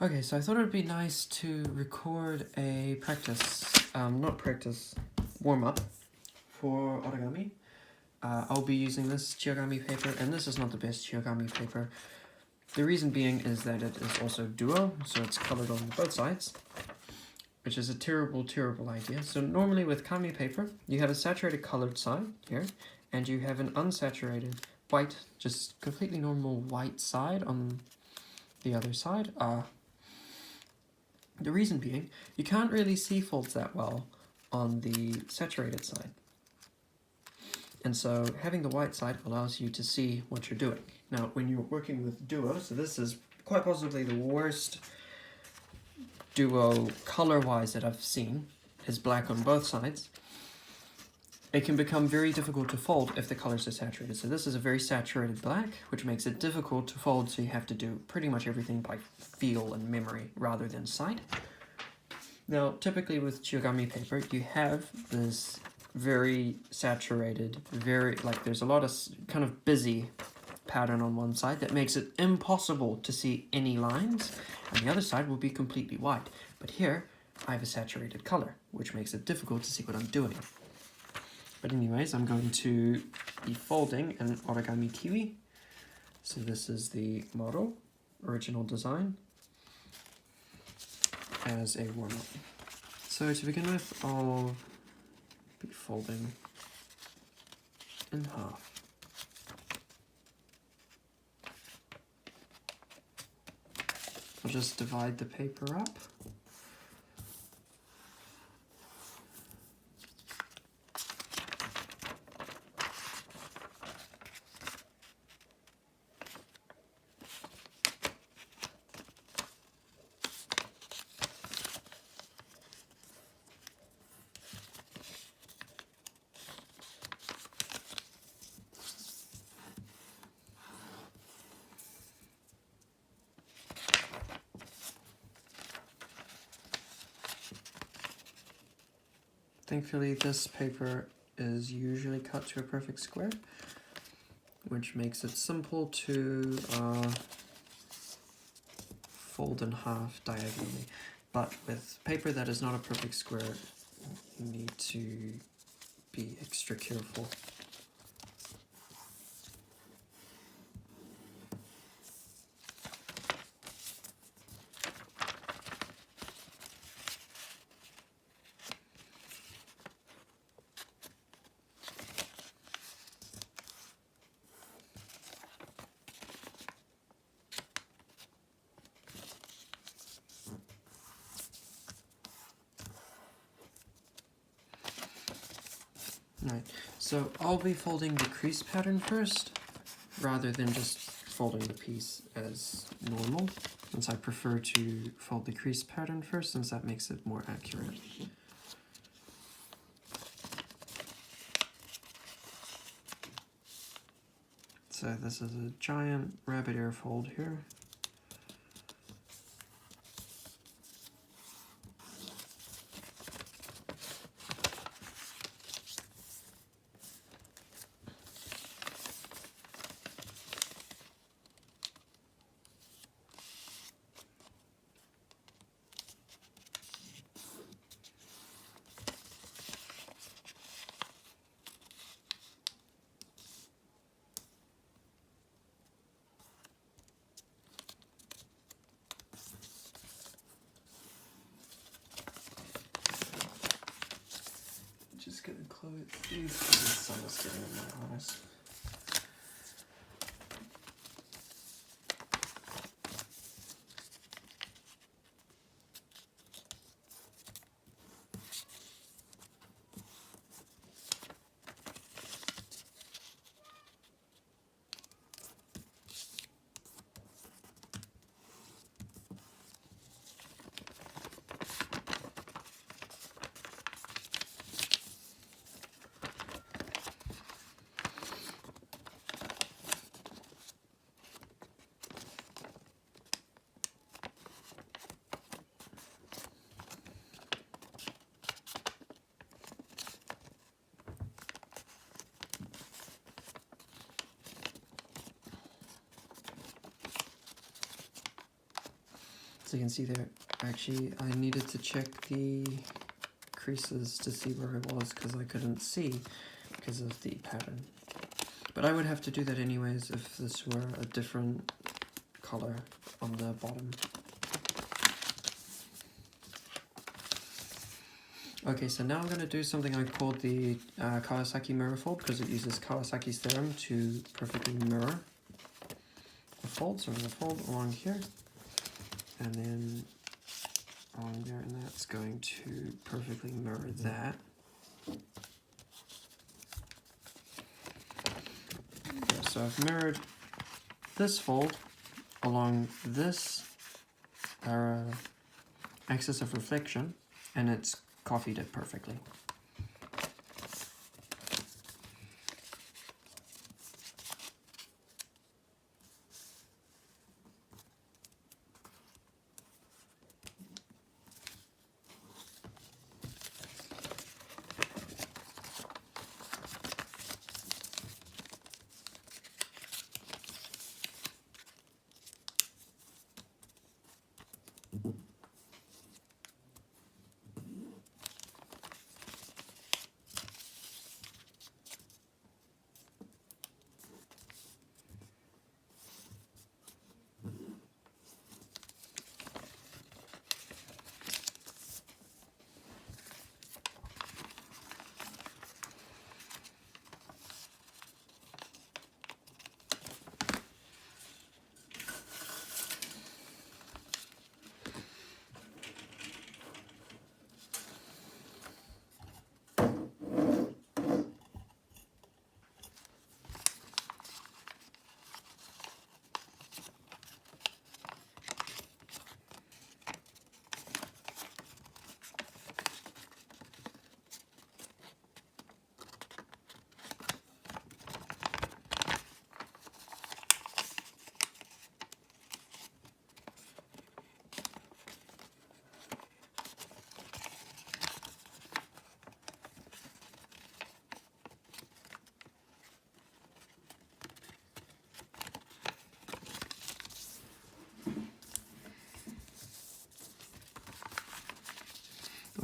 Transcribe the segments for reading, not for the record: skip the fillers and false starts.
Okay, so I thought it would be nice to record a warm-up for origami. I'll be using this chiogami paper, and this is not the best chiogami paper. The reason being is that it is also duo, so it's colored on both sides, which is a terrible, terrible idea. So normally with kami paper, you have a saturated colored side here, and you have an unsaturated white, just completely normal white side on the other side. The reason being, you can't really see folds that well on the saturated side. And so having the white side allows you to see what you're doing. Now, when you're working with duo, so this is quite possibly the worst duo color-wise that I've seen, is black on both sides. It can become very difficult to fold if the colors are saturated. So this is a very saturated black, which makes it difficult to fold, so you have to do pretty much everything by feel and memory rather than sight. Now, typically with chiogami paper, you have this very saturated, there's a lot of kind of busy pattern on one side that makes it impossible to see any lines, and the other side will be completely white. But here, I have a saturated color, which makes it difficult to see what I'm doing. But anyways, I'm going to be folding an origami kiwi. So this is the model, original design, as a warm-up. So to begin with, I'll be folding in half. I'll just divide the paper up. Thankfully, this paper is usually cut to a perfect square, which makes it simple to fold in half diagonally. But with paper that is not a perfect square, you need to be extra careful. Right, so I'll be folding the crease pattern first, rather than just folding the piece as normal, since I prefer to fold the crease pattern first, since that makes it more accurate. So this is a giant rabbit ear fold here. Just gonna close these because the sun is getting in my eyes. So you can see there, actually I needed to check the creases to see where I was because I couldn't see because of the pattern. But I would have to do that anyways if this were a different color on the bottom. Okay, so now I'm going to do something I called the Kawasaki mirror fold because it uses Kawasaki's theorem to perfectly mirror a fold. So I'm going to fold along here and then along there, and that's going to perfectly mirror that. Okay, so I've mirrored this fold along this axis of reflection, and it's copied it perfectly.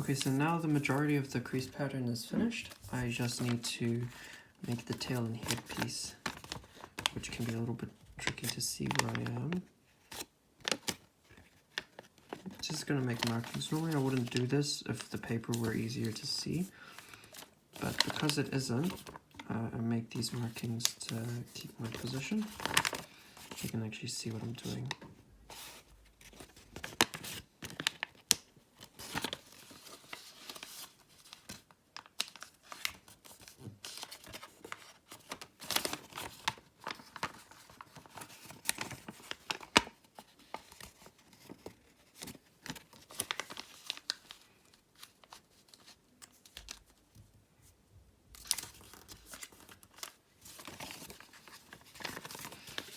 Okay, so now the majority of the crease pattern is finished. I just need to make the tail and head piece, which can be a little bit tricky to see where I am. Just gonna make markings. Normally I wouldn't do this if the paper were easier to see, but because it isn't, I make these markings to keep my position. You can actually see what I'm doing.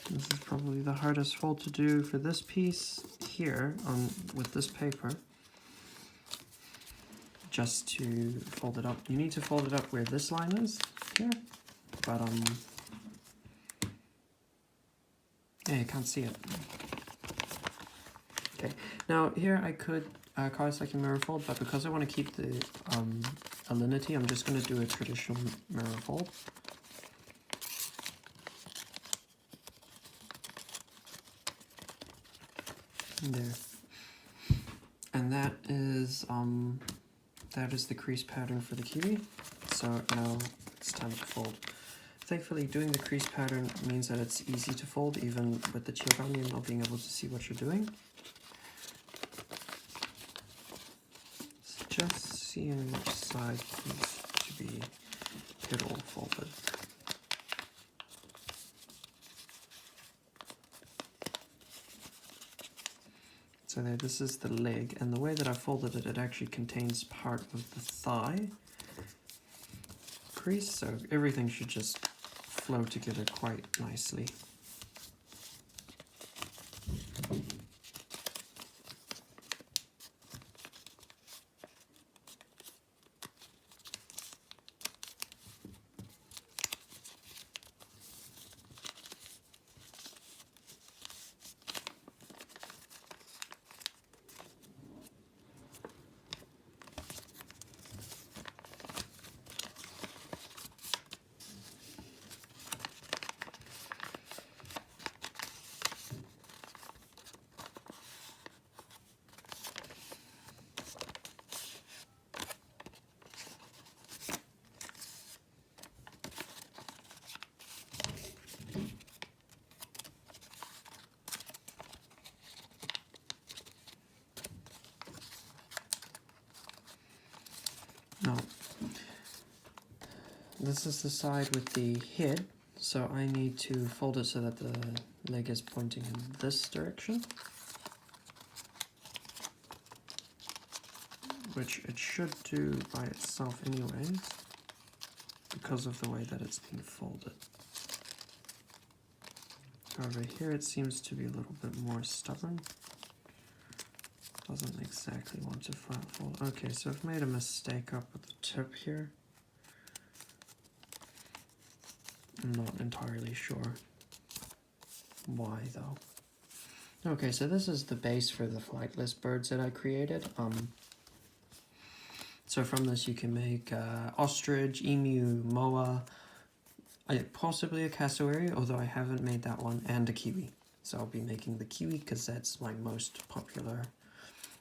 This is probably the hardest fold to do for this piece here with this paper. Just to fold it up. You need to fold it up where this line is here, but yeah, you can't see it. Okay, now here I could Kawasaki mirror fold, but because I want to keep the alinity, I'm just going to do a traditional mirror fold. There, and that is the crease pattern for the kiwi. So now it's time to fold. Thankfully, doing the crease pattern means that it's easy to fold, even with the chirigami and not being able to see what you're doing. It's just seeing which side needs to be hit or folded. So there, this is the leg, and the way that I folded it, it actually contains part of the thigh crease, so everything should just flow together quite nicely. Now, this is the side with the head, so I need to fold it so that the leg is pointing in this direction, which it should do by itself anyways, because of the way that it's being folded. However, here it seems to be a little bit more stubborn. Doesn't exactly want to flat fold. Okay, so I've made a mistake up at the tip here. I'm not entirely sure why though. Okay, so this is the base for the flightless birds that I created. So from this you can make ostrich, emu, moa, possibly a cassowary, although I haven't made that one, and a kiwi. So I'll be making the kiwi because that's my most popular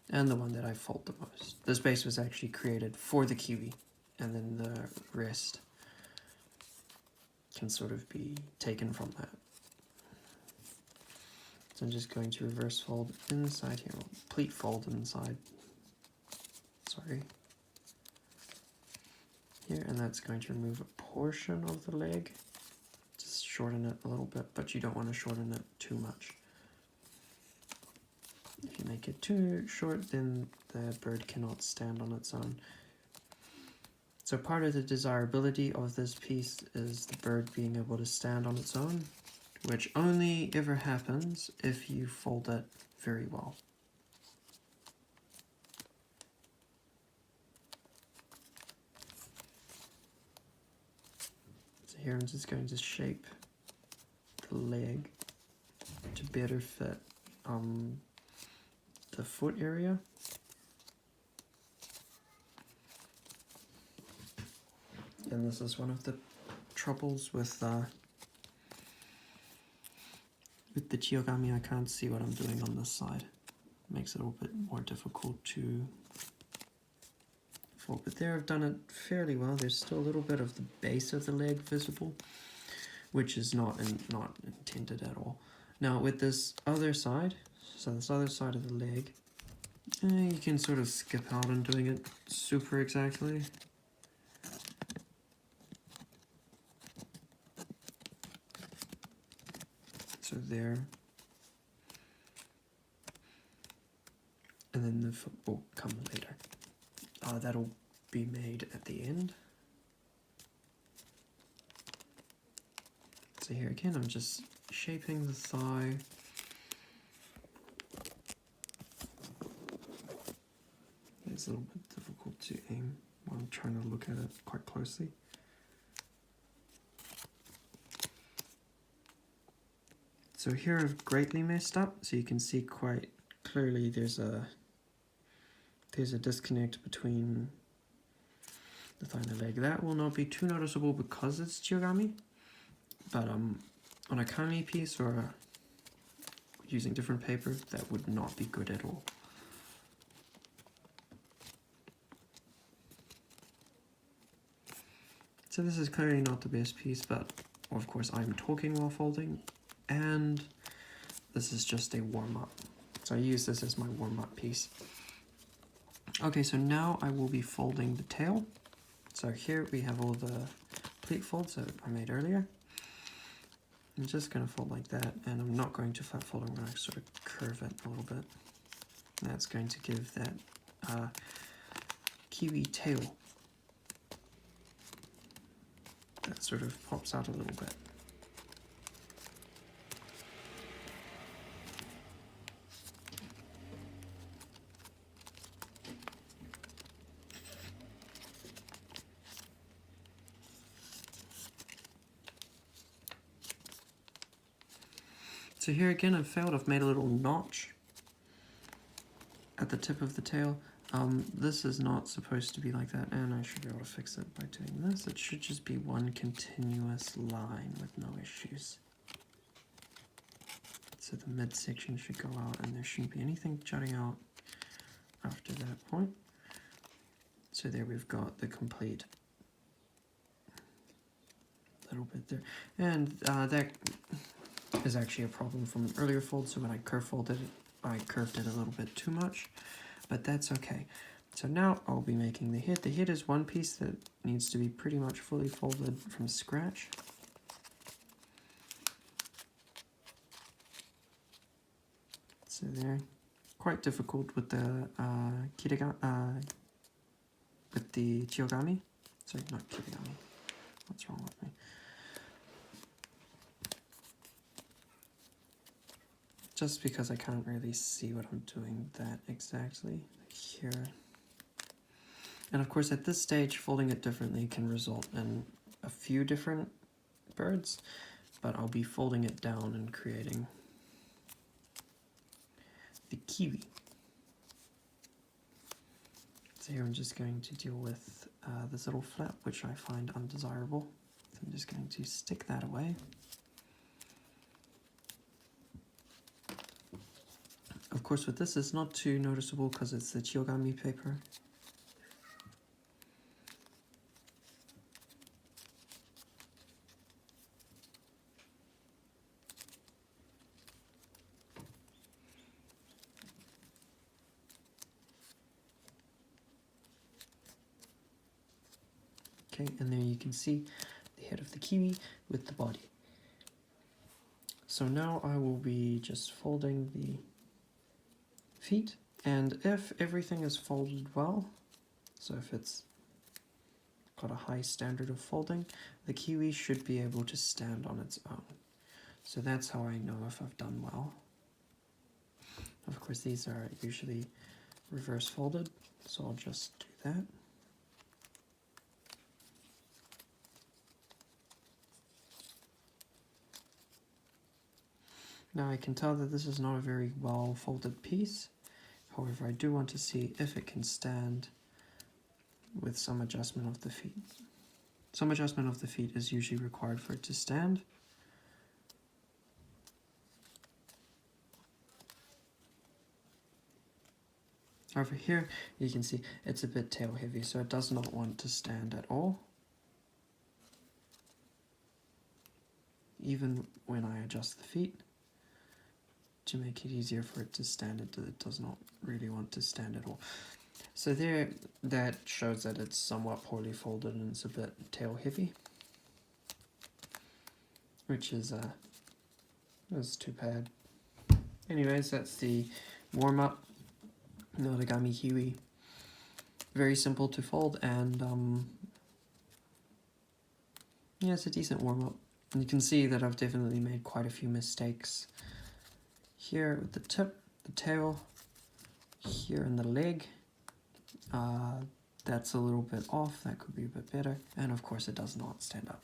and the one that I fold the most. This base was actually created for the kiwi, and then the rest can sort of be taken from that. So I'm just going to reverse fold inside here, pleat fold inside, sorry, here, and that's going to remove a portion of the leg. Just shorten it a little bit, but you don't want to shorten it too much. If you make it too short, then the bird cannot stand on its own. So part of the desirability of this piece is the bird being able to stand on its own, which only ever happens if you fold it very well. So here I'm just going to shape the leg to better fit the foot area. And this is one of the troubles with the Chiyogami. I can't see what I'm doing on this side. It makes it a little bit more difficult to fold. But there I've done it fairly well. There's still a little bit of the base of the leg visible, which is not intended at all. Now with this other side, so this other side of the leg, you can sort of skip out on doing it super exactly. So there. And then the foot will come later. That'll be made at the end. So here again, I'm just shaping the thigh. It's a little bit difficult to aim while I'm trying to look at it quite closely. So here I've greatly messed up, so you can see quite clearly there's a disconnect between the thigh and the leg. That will not be too noticeable because it's Chiyogami, but on a kami piece or using different paper, that would not be good at all. So this is clearly not the best piece, but of course I'm talking while folding, and this is just a warm-up. So I use this as my warm-up piece. Okay, so now I will be folding the tail. So here we have all the pleat folds that I made earlier. I'm just going to fold like that, and I'm not going to flat fold, I'm going to sort of curve it a little bit. That's going to give that kiwi tail that sort of pops out a little bit. So here again I've failed, I've made a little notch at the tip of the tail. This is not supposed to be like that, and I should be able to fix it by doing this. It should just be one continuous line with no issues. So the midsection should go out, and there shouldn't be anything jutting out after that point. So there we've got the complete little bit there. And that is actually a problem from an earlier fold, so when I curved it a little bit too much, but that's okay. So now I'll be making the head. The head is one piece that needs to be pretty much fully folded from scratch. So there, quite difficult with the chiogami. Sorry, not kirigami. What's wrong with me? Just because I can't really see what I'm doing that exactly here. And of course at this stage folding it differently can result in a few different birds, but I'll be folding it down and creating the kiwi. So here I'm just going to deal with this little flap, which I find undesirable. So I'm just going to stick that away. Of course with this it's not too noticeable because it's the chiogami paper. Okay, and there you can see the head of the kiwi with the body. So now I will be just folding the feet, and if everything is folded well, so if it's got a high standard of folding, the kiwi should be able to stand on its own. So that's how I know if I've done well. Of course these are usually reverse folded, so I'll just do that. Now I can tell that this is not a very well folded piece. However, I do want to see if it can stand with some adjustment of the feet. Some adjustment of the feet is usually required for it to stand. Over here, you can see it's a bit tail heavy, so it does not want to stand at all. Even when I adjust the feet, to make it easier for it to stand, it does not really want to stand at all. So there, that shows that it's somewhat poorly folded and it's a bit tail heavy, which is too bad. Anyways, that's the warm-up origami kiwi. Very simple to fold, and yeah, it's a decent warm-up. And you can see that I've definitely made quite a few mistakes here with the tip, the tail, here in the leg. That's a little bit off, that could be a bit better, and of course it does not stand up.